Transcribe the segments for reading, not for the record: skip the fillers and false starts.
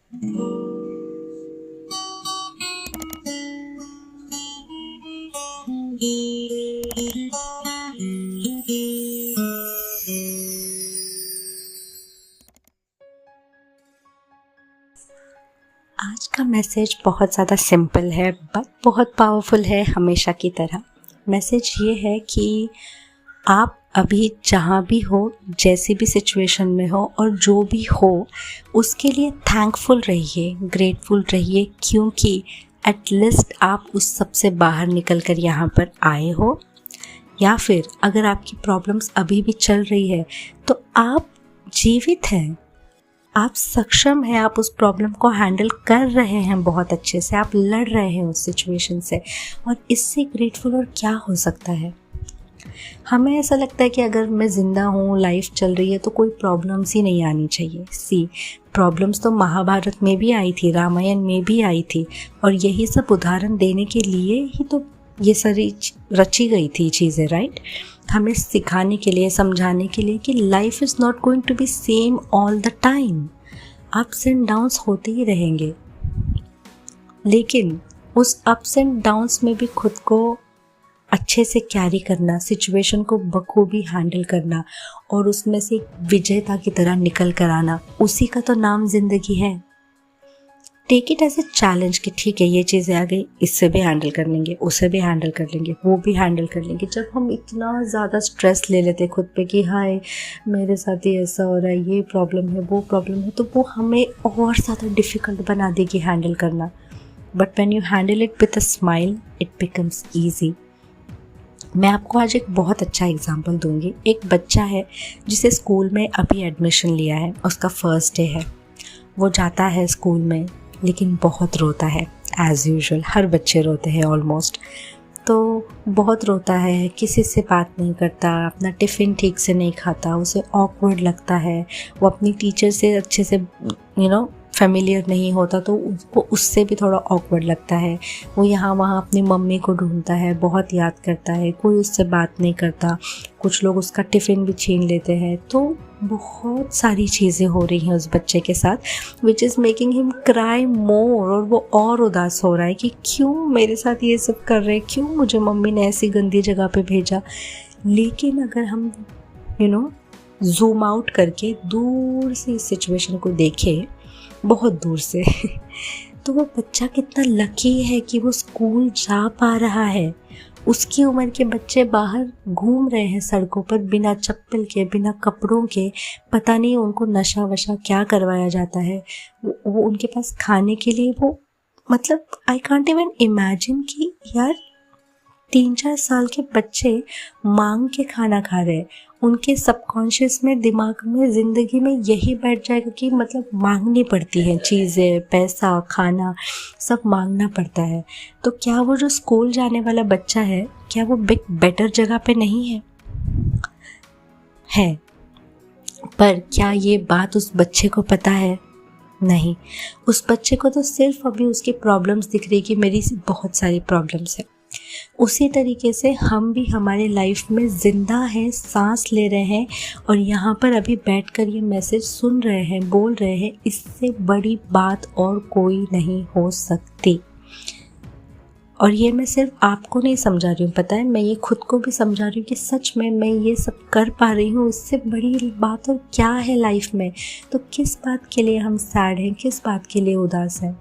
आज का मैसेज बहुत ज़्यादा सिंपल है बट बहुत पावरफुल है हमेशा की तरह। मैसेज ये है कि आप अभी जहाँ भी हो, जैसी भी सिचुएशन में हो और जो भी हो उसके लिए थैंकफुल रहिए, ग्रेटफुल रहिए, क्योंकि एटलीस्ट आप उस सब से बाहर निकल कर यहाँ पर आए हो। या फिर अगर आपकी प्रॉब्लम्स अभी भी चल रही है तो आप जीवित हैं, आप सक्षम हैं, आप उस प्रॉब्लम को हैंडल कर रहे हैं बहुत अच्छे से, आप लड़ रहे हैं उस सिचुएशन से। और इससे ग्रेटफुल और क्या हो सकता है। हमें ऐसा लगता है कि अगर मैं ज़िंदा हूँ, लाइफ चल रही है तो कोई प्रॉब्लम्स ही नहीं आनी चाहिए। प्रॉब्लम्स तो महाभारत में भी आई थी, रामायण में भी आई थी, और यही सब उदाहरण देने के लिए ही तो ये सारी रची गई थी चीज़ें, राइट। हमें सिखाने के लिए, समझाने के लिए कि life is not going to be same all the time. Ups and downs होते ही रहेंगे, लेकिन उस अप्स एंड डाउन्स में भी खुद को अच्छे से कैरी करना, सिचुएशन को बखूबी हैंडल करना और उसमें से एक विजेता की तरह निकल कर आना, उसी का तो नाम ज़िंदगी है। Take it as a challenge कि ठीक है, ये चीज़ें आ गई, इससे भी हैंडल कर लेंगे, उसे भी हैंडल कर लेंगे, वो भी हैंडल कर लेंगे। जब हम इतना ज़्यादा स्ट्रेस ले लेते खुद पे कि हाय मेरे साथ ही ऐसा हो रहा है, ये प्रॉब्लम है, वो प्रॉब्लम है, तो वो हमें और ज़्यादा डिफ़िकल्ट बना देगी हैंडल करना। But when you handle it with a smile it becomes easy. मैं आपको आज एक बहुत अच्छा एग्जाम्पल दूंगी। एक बच्चा है जिसे स्कूल में अभी एडमिशन लिया है, उसका फर्स्ट डे है। वो जाता है स्कूल में लेकिन बहुत रोता है, एज़ यूजुअल हर बच्चे रोते हैं ऑलमोस्ट। तो बहुत रोता है, किसी से बात नहीं करता, अपना टिफ़िन ठीक से नहीं खाता, उसे ऑकवर्ड लगता है, वो अपनी टीचर से अच्छे से फेमिलियर नहीं होता तो उसको उससे भी थोड़ा ऑकवर्ड लगता है। वो यहाँ वहाँ अपनी मम्मी को ढूंढता है, बहुत याद करता है, कोई उससे बात नहीं करता, कुछ लोग उसका टिफ़िन भी छीन लेते हैं। तो बहुत सारी चीज़ें हो रही हैं उस बच्चे के साथ which is making him cry more. और वो और उदास हो रहा है कि क्यों मेरे साथ ये सब कर रहे हैं, क्यों मुझे मम्मी ने ऐसी गंदी जगह पे भेजा। लेकिन अगर हम जूम आउट करके दूर से इस सिचुएशन को देखें, बहुत दूर से तो वो बच्चा कितना लकी है कि वो स्कूल जा पा रहा है। उसकी उम्र के बच्चे बाहर घूम रहे हैं सड़कों पर बिना चप्पल के, बिना कपड़ों के, पता नहीं उनको नशा वशा क्या करवाया जाता है। वो उनके पास खाने के लिए वो आई कांट इवन इमेजिन कि यार 3-4 साल के बच्चे मांग के खाना खा रहे हैं। उनके सबकॉन्शियस में, दिमाग में, ज़िंदगी में यही बैठ जाएगा कि मांगनी पड़ती हैं चीज़ें, पैसा, खाना, सब मांगना पड़ता है। तो क्या वो जो स्कूल जाने वाला बच्चा है, क्या वो बेटर जगह पे नहीं है? पर क्या ये बात उस बच्चे को पता है? नहीं। उस बच्चे को तो सिर्फ अभी उसकी प्रॉब्लम्स दिख रही कि मेरी बहुत सारी प्रॉब्लम्स है। उसी तरीके से हम भी हमारे लाइफ में ज़िंदा हैं, सांस ले रहे हैं और यहाँ पर अभी बैठकर ये मैसेज सुन रहे हैं, बोल रहे हैं। इससे बड़ी बात और कोई नहीं हो सकती। और ये मैं सिर्फ आपको नहीं समझा रही हूँ, पता है, मैं ये खुद को भी समझा रही हूँ कि सच में मैं ये सब कर पा रही हूँ। इससे बड़ी बात और क्या है लाइफ में। तो किस बात के लिए हम सैड हैं, किस बात के लिए उदास हैं?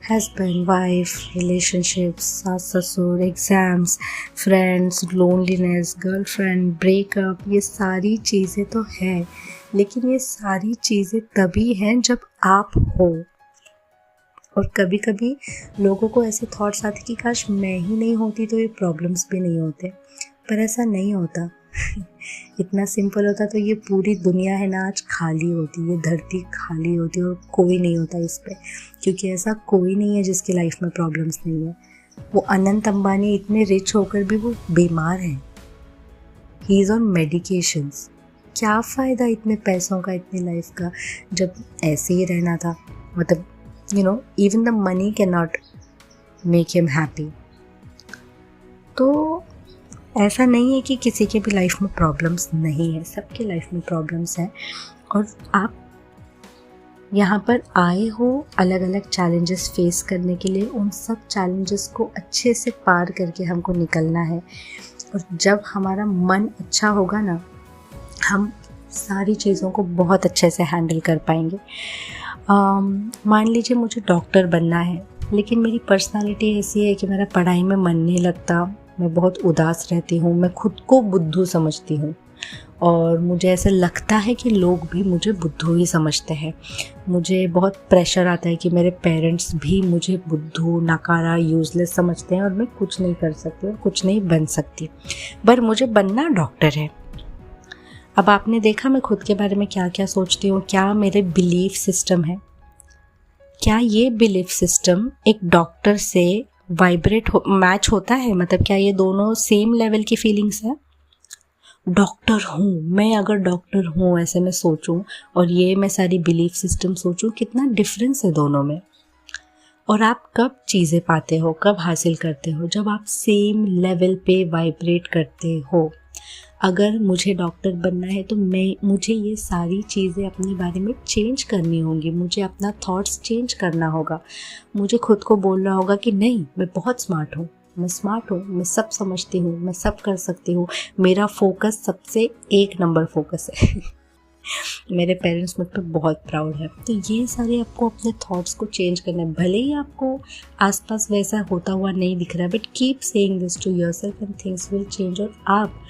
हस्बैंड वाइफ, रिलेशनशिप्स, सास ससुर, exams, friends, loneliness, girlfriend, breakup, ये सारी चीज़ें तो हैं, लेकिन ये सारी चीज़ें तभी हैं जब आप हो। और कभी कभी लोगों को ऐसे थॉट्स आते कि काश मैं ही नहीं होती तो ये प्रॉब्लम्स भी नहीं होते, पर ऐसा नहीं होता। इतना सिंपल होता तो ये पूरी दुनिया है ना आज खाली होती, ये धरती खाली होती और कोई नहीं होता इस पे, क्योंकि ऐसा कोई नहीं है जिसकी लाइफ में प्रॉब्लम्स नहीं है। वो अनंत अंबानी इतने रिच होकर भी वो बीमार हैं, ही इज़ ऑन मेडिकेशंस। क्या फ़ायदा इतने पैसों का, इतनी लाइफ का, जब ऐसे ही रहना था। even the money cannot make him happy। तो ऐसा नहीं है कि किसी के भी लाइफ में प्रॉब्लम्स नहीं है, सबके लाइफ में प्रॉब्लम्स हैं। और आप यहाँ पर आए हो अलग अलग चैलेंजेस फेस करने के लिए, उन सब चैलेंजेस को अच्छे से पार करके हमको निकलना है। और जब हमारा मन अच्छा होगा ना, हम सारी चीज़ों को बहुत अच्छे से हैंडल कर पाएंगे। मान लीजिए मुझे डॉक्टर बनना है, लेकिन मेरी पर्सनालिटी ऐसी है कि मेरा पढ़ाई में मन नहीं लगता, मैं बहुत उदास रहती हूँ, मैं खुद को बुद्धू समझती हूँ और मुझे ऐसा लगता है कि लोग भी मुझे बुद्धू ही समझते हैं। मुझे बहुत प्रेशर आता है कि मेरे पेरेंट्स भी मुझे बुद्धू, नकारा, यूज़लेस समझते हैं और मैं कुछ नहीं कर सकती और कुछ नहीं बन सकती, पर मुझे बनना डॉक्टर है। अब आपने देखा मैं खुद के बारे में क्या क्या सोचती हूँ, क्या मेरे बिलीफ सिस्टम है, क्या ये बिलीफ सिस्टम एक डॉक्टर से मैच होता है? मतलब क्या ये दोनों सेम लेवल की फीलिंग्स है? डॉक्टर हूँ मैं, अगर डॉक्टर हूँ ऐसे मैं सोचूं और ये मैं सारी बिलीफ सिस्टम सोचूं, कितना डिफरेंस है दोनों में। और आप कब चीज़ें पाते हो, कब हासिल करते हो? जब आप सेम लेवल पे वाइब्रेट करते हो। अगर मुझे डॉक्टर बनना है तो मुझे ये सारी चीज़ें अपने बारे में चेंज करनी होंगी, मुझे अपना थॉट्स चेंज करना होगा, मुझे खुद को बोलना होगा कि नहीं, मैं बहुत स्मार्ट हूँ, मैं सब समझती हूँ, मैं सब कर सकती हूँ, मेरा फोकस सबसे 1 नंबर फोकस है। मेरे पेरेंट्स मुझ पर बहुत प्राउड है। तो ये सारे आपको अपने थॉट्स को चेंज करना है। भले ही आपको आसपास वैसा होता हुआ नहीं दिख रहा है, but keep saying this to yourself and things will change. और आप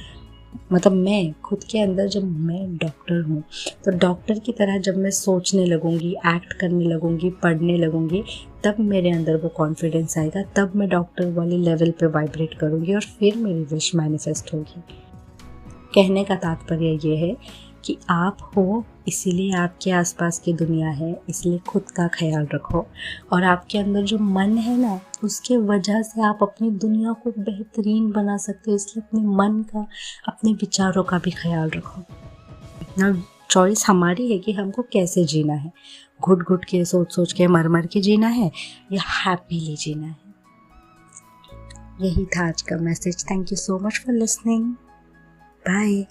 मैं खुद के अंदर जब मैं डॉक्टर हूँ तो डॉक्टर की तरह जब मैं सोचने लगूँगी, एक्ट करने लगूँगी, पढ़ने लगूँगी, तब मेरे अंदर वो कॉन्फिडेंस आएगा, तब मैं डॉक्टर वाली लेवल पे वाइब्रेट करूँगी और फिर मेरी विश मैनिफेस्ट होगी। कहने का तात्पर्य ये है कि आप हो इसीलिए आपके आसपास की दुनिया है, इसलिए खुद का ख्याल रखो और आपके अंदर जो मन है ना, उसके वजह से आप अपनी दुनिया को बेहतरीन बना सकते हो। इसलिए अपने मन का, अपने विचारों का भी ख्याल रखो। ना चॉइस हमारी है कि हमको कैसे जीना है, घुट घुट के, सोच सोच के, मर मर के जीना है या हैप्पीली जीना है। यही था आज का message. Thank you so much for listening. Bye.